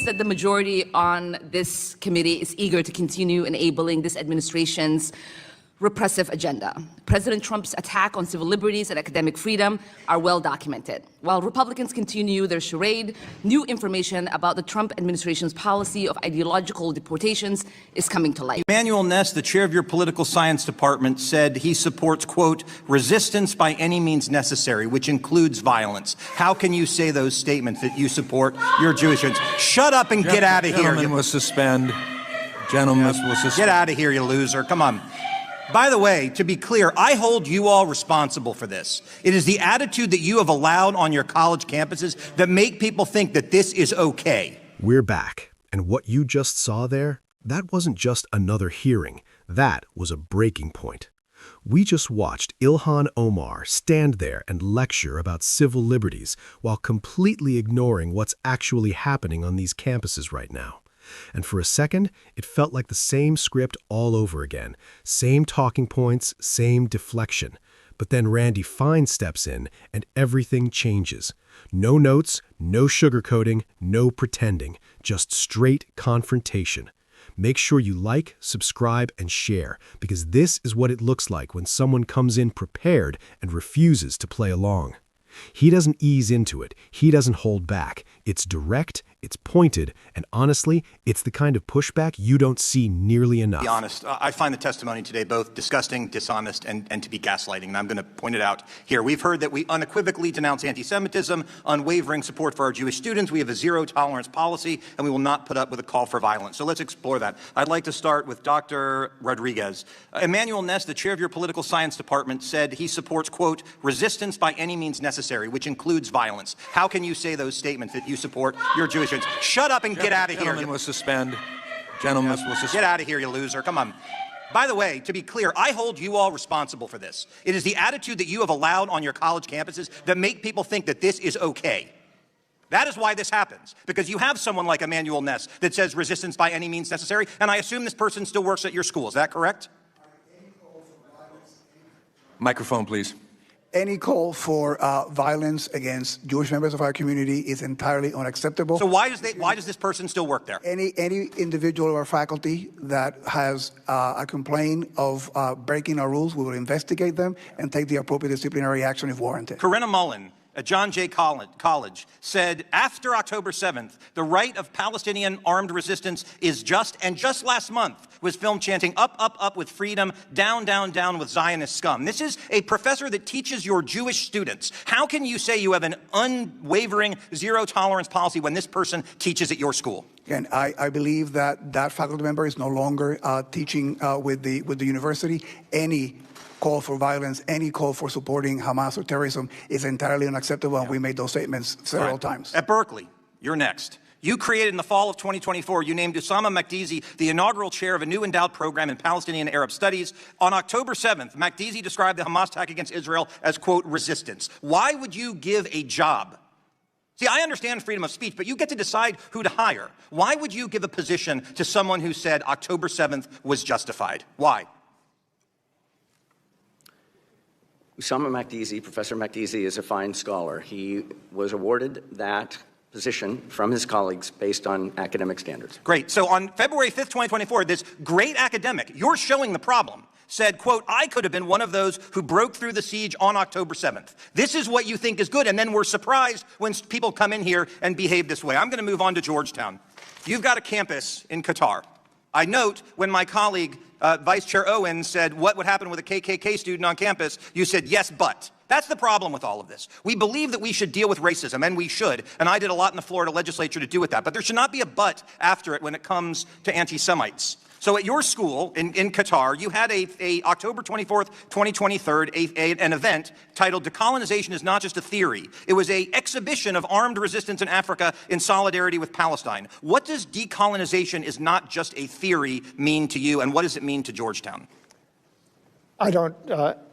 that the majority on this committee is eager to continue enabling this administration's repressive agenda. President Trump's attack on civil liberties and academic freedom are well documented. While Republicans continue their charade, new information about the Trump administration's policy of ideological deportations is coming to light. Emanuel Ness, the chair of your political science department, said he supports, quote, resistance by any means necessary, which includes violence. How can you say those statements that you support your Jewish students? Shut up and get out of here. Gentleman will suspend. Gentleman will suspend. Get out of here, you loser. Come on. By the way, to be clear, I hold you all responsible for this. It is the attitude that you have allowed on your college campuses that make people think that this is okay. We're back, and what you just saw there, that wasn't just another hearing. That was a breaking point. We just watched Ilhan Omar stand there and lecture about civil liberties while completely ignoring what's actually happening on these campuses right now. And for a second, it felt like the same script all over again. Same talking points, same deflection. But then Randy Fine steps in and everything changes. No notes, no sugarcoating, no pretending. Just straight confrontation. Make sure you like, subscribe, and share, because this is what it looks like when someone comes in prepared and refuses to play along. He doesn't ease into it. He doesn't hold back. It's direct, it's pointed, and honestly, it's the kind of pushback you don't see nearly enough. To be honest, I find the testimony today both disgusting, dishonest, and to be gaslighting, and I'm going to point it out here. We've heard that we unequivocally denounce anti-Semitism, unwavering support for our Jewish students. We have a zero-tolerance policy, and we will not put up with a call for violence. So let's explore that. I'd like to start with Dr. Rodriguez. Emanuel Ness, the chair of your political science department, said he supports, quote, resistance by any means necessary, which includes violence. How can you say those statements that you support your Jewish students? Shut up and get out of here. Gentleman will suspend. Gentleman will suspend. Get out of here, you loser. Come on. By the way, to be clear, I hold you all responsible for this. It is the attitude that you have allowed on your college campuses that make people think that this is okay. That is why this happens, because you have someone like Emanuel Ness that says resistance by any means necessary, and I assume this person still works at your school. Is that correct? Microphone, please. Any call for violence against Jewish members of our community is entirely unacceptable. So why does this person still work there? Any individual of our faculty that has a complaint of breaking our rules, we will investigate them and take the appropriate disciplinary action if warranted. Corinna Mullen at John Jay College said, after October 7th, the right of Palestinian armed resistance is just, and just last month was filmed chanting, up, up, up with freedom, down, down, down with Zionist scum. This is a professor that teaches your Jewish students. How can you say you have an unwavering zero-tolerance policy when this person teaches at your school? And I believe that that faculty member is no longer teaching with the university. Any call for violence, any call for supporting Hamas or terrorism is entirely unacceptable, and we made those statements several times. At Berkeley, you're next. You created in the fall of 2024, you named Usama Makdizi the inaugural chair of a new endowed program in Palestinian Arab studies. On October 7th, Makdizi described the Hamas attack against Israel as, quote, resistance. Why would you give a job? See, I understand freedom of speech, but you get to decide who to hire. Why would you give a position to someone who said October 7th was justified? Why? Usama Makdizi, Professor Makdizi, is a fine scholar. He was awarded that position from his colleagues based on academic standards. Great. So on February 5th, 2024, this great academic, you're showing the problem, said, quote, I could have been one of those who broke through the siege on October 7th. This is what you think is good, and then we're surprised when people come in here and behave this way. I'm going to move on to Georgetown. You've got a campus in Qatar. I note when my colleague, Vice Chair Owen, said what would happen with a KKK student on campus, you said, yes, but. That's the problem with all of this. We believe that we should deal with racism, and we should, and I did a lot in the Florida legislature to do with that, but there should not be a but after it when it comes to anti-Semites. So at your school in Qatar, you had a October 24th, 2023, an event titled Decolonization is Not Just a Theory. It was an exhibition of armed resistance in Africa in solidarity with Palestine. What does decolonization is not just a theory mean to you, and what does it mean to Georgetown? I don't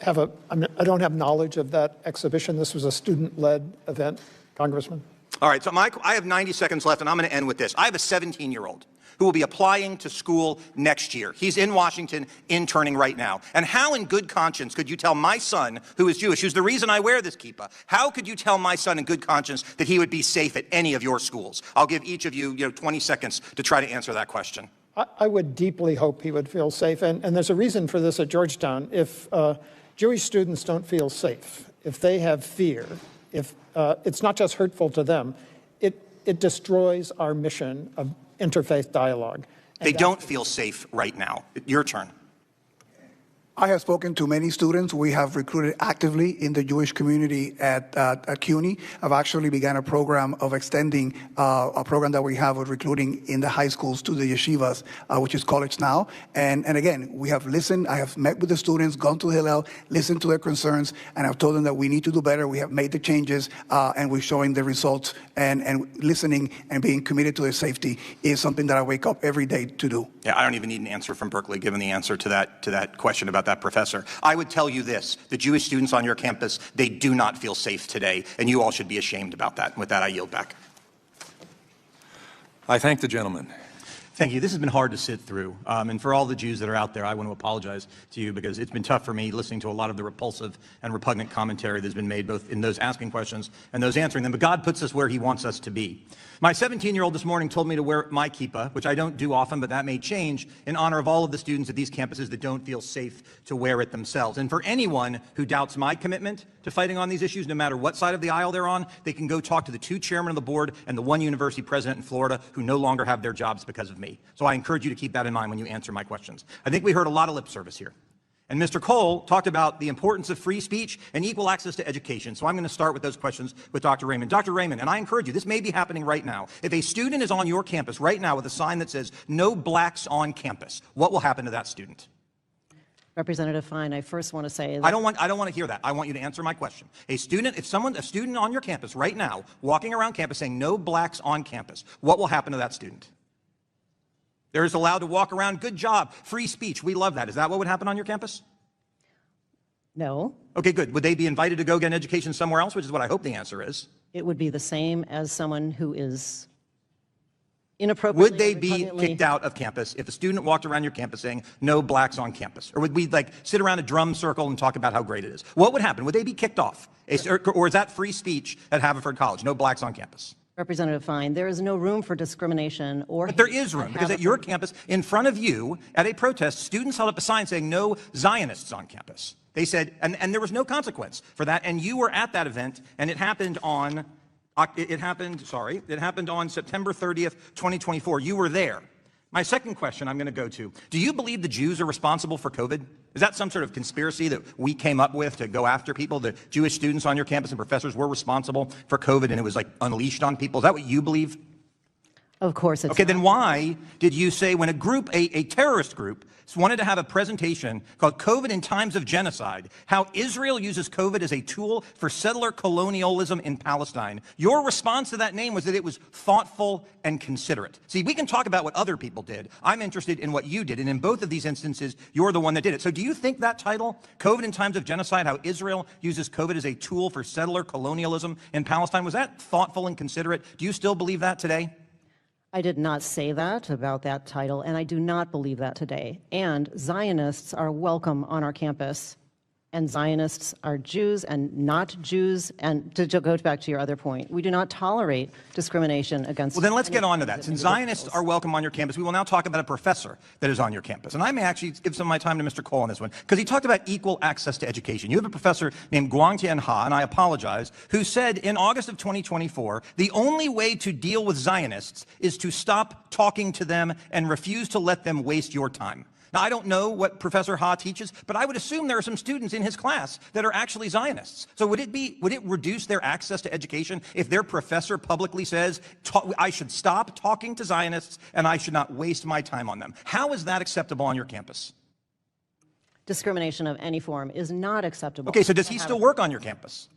have knowledge of that exhibition. This was a student-led event, Congressman. All right, so Mike, I have 90 seconds left, and I'm going to end with this. I have a 17-year-old who will be applying to school next year. He's in Washington, interning right now. And how in good conscience could you tell my son, who is Jewish, who's the reason I wear this kippah, how could you tell my son in good conscience that he would be safe at any of your schools? I'll give each of you, 20 seconds to try to answer that question. I would deeply hope he would feel safe. And there's a reason for this at Georgetown. If Jewish students don't feel safe, if they have fear, if it's not just hurtful to them, it destroys our mission of interfaith dialogue. They don't feel safe right now. Your turn. I have spoken to many students. We have recruited actively in the Jewish community at CUNY. I've actually began a program of extending a program that we have of recruiting in the high schools to the yeshivas, which is College Now. And again, we have listened. I have met with the students, gone to Hillel, listened to their concerns, and I've told them that we need to do better. We have made the changes, and we're showing the results. And listening and being committed to their safety is something that I wake up every day to do. Yeah, I don't even need an answer from Berkeley, given the answer to that question about that professor. I would tell you this, the Jewish students on your campus, they do not feel safe today, and you all should be ashamed about that. And with that, I yield back. I thank the gentleman. Thank you. This has been hard to sit through. And for all the Jews that are out there, I want to apologize to you because it's been tough for me listening to a lot of the repulsive and repugnant commentary that's been made both in those asking questions and those answering them. But God puts us where he wants us to be. My 17-year-old this morning told me to wear my kippah, which I don't do often, but that may change in honor of all of the students at these campuses that don't feel safe to wear it themselves. And for anyone who doubts my commitment to fighting on these issues, no matter what side of the aisle they're on, they can go talk to the 2 chairmen of the board and the 1 university president in Florida who no longer have their jobs because of me. So I encourage you to keep that in mind when you answer my questions. I think we heard a lot of lip service here. And Mr. Cole talked about the importance of free speech and equal access to education. So I'm going to start with those questions with Dr. Raymond. Dr. Raymond, and I encourage you, this may be happening right now. If a student is on your campus right now with a sign that says, "No blacks on campus," what will happen to that student? Representative Fine, I first want to say that I don't want to hear that. I want you to answer my question. A student on your campus right now, walking around campus saying, "No blacks on campus," what will happen to that student? They're just allowed to walk around. Good job. Free speech. We love that. Is that what would happen on your campus? No. Okay, good. Would they be invited to go get an education somewhere else, which is what I hope the answer is? It would be the same as someone who is inappropriately. Would they be kicked out of campus if a student walked around your campus saying, "No blacks on campus"? Or would we sit around a drum circle and talk about how great it is? What would happen? Would they be kicked off? Or is that free speech at Haverford College? No blacks on campus? Representative Fine, there is no room for discrimination or. But there is room, because at your campus, in front of you, at a protest, students held up a sign saying "No Zionists on campus." They said, and there was no consequence for that, and you were at that event, and it happened on September 30th, 2024. You were there. My second question I'm going to go to, do you believe the Jews are responsible for COVID? Is that some sort of conspiracy that we came up with to go after people? The Jewish students on your campus and professors were responsible for COVID and it was unleashed on people? Is that what you believe? Of course it's Okay, not. then why did you say when a terrorist group wanted to have a presentation called "COVID in Times of Genocide," how Israel uses COVID as a tool for settler colonialism in Palestine, your response to that name was that it was thoughtful and considerate? See, we can talk about what other people did. I'm interested in what you did, and in both of these instances, you're the one that did it. So do you think that title, "COVID in Times of Genocide, how Israel uses COVID as a tool for settler colonialism in Palestine," was that thoughtful and considerate? Do you still believe that today? I did not say that about that title, and I do not believe that today. And Zionists are welcome on our campus, and Zionists are Jews and not Jews. And to go back to your other point, we do not tolerate discrimination against. Well, then let's any get on to that. kinds of Since individuals. Zionists are welcome on your campus, we will now talk about a professor that is on your campus. And I may actually give some of my time to Mr. Cole on this one, because he talked about equal access to education. You have a professor named Guangtian Ha, and I apologize, who said in August of 2024, the only way to deal with Zionists is to stop talking to them and refuse to let them waste your time. Now, I don't know what Professor Ha teaches, but I would assume there are some students in his class that are actually Zionists. So would it reduce their access to education if their professor publicly says, "I should stop talking to Zionists and I should not waste my time on them"? How is that acceptable on your campus? Discrimination of any form is not acceptable. Okay, so does he still work on your campus?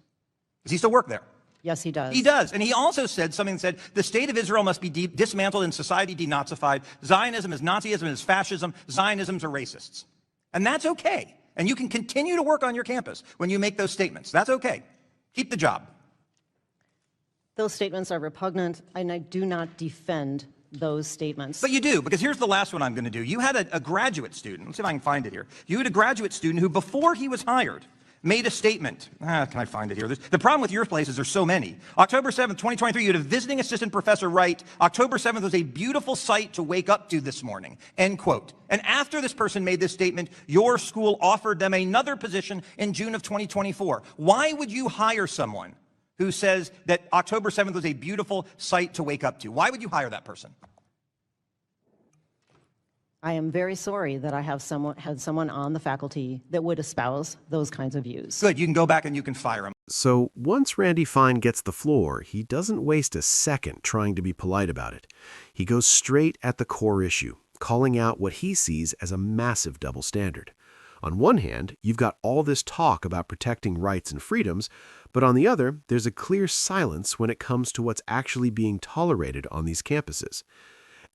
Does he still work there? Yes, he does. He does. And he also said something that said, the state of Israel must be dismantled and society denazified. Zionism is Nazism, is fascism. Zionisms are racists. And that's okay. And you can continue to work on your campus when you make those statements. That's okay. Keep the job. Those statements are repugnant, and I do not defend those statements. But you do, because here's the last one I'm going to do. You had a graduate student, let's see if I can find it here. You had a graduate student who, before he was hired, made a statement. Can I find it here? The problem with your place is there's so many. October 7th, 2023, you had a visiting assistant professor write, October 7th was a beautiful sight to wake up to this morning, end quote. And after this person made this statement, your school offered them another position in June of 2024. Why would you hire someone who says that October 7th was a beautiful sight to wake up to? Why would you hire that person? I am very sorry that I had someone on the faculty that would espouse those kinds of views. Good, you can go back and you can fire him. So once Randy Fine gets the floor, he doesn't waste a second trying to be polite about it. He goes straight at the core issue, calling out what he sees as a massive double standard. On one hand, you've got all this talk about protecting rights and freedoms, but on the other, there's a clear silence when it comes to what's actually being tolerated on these campuses.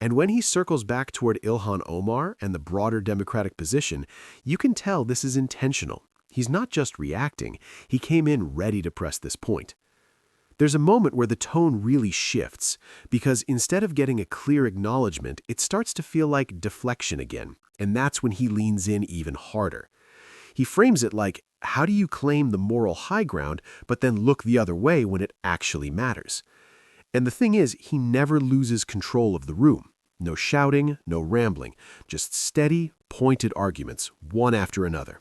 And when he circles back toward Ilhan Omar and the broader Democratic position, you can tell this is intentional. He's not just reacting, he came in ready to press this point. There's a moment where the tone really shifts, because instead of getting a clear acknowledgement, it starts to feel like deflection again, and that's when he leans in even harder. He frames it like, how do you claim the moral high ground, but then look the other way when it actually matters? And the thing is, he never loses control of the room. No shouting, no rambling, just steady, pointed arguments, one after another.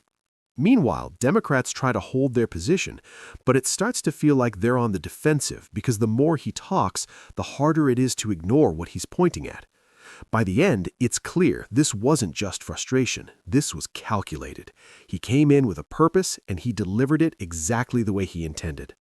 Meanwhile, Democrats try to hold their position, but it starts to feel like they're on the defensive because the more he talks, the harder it is to ignore what he's pointing at. By the end, it's clear this wasn't just frustration. This was calculated. He came in with a purpose, and he delivered it exactly the way he intended.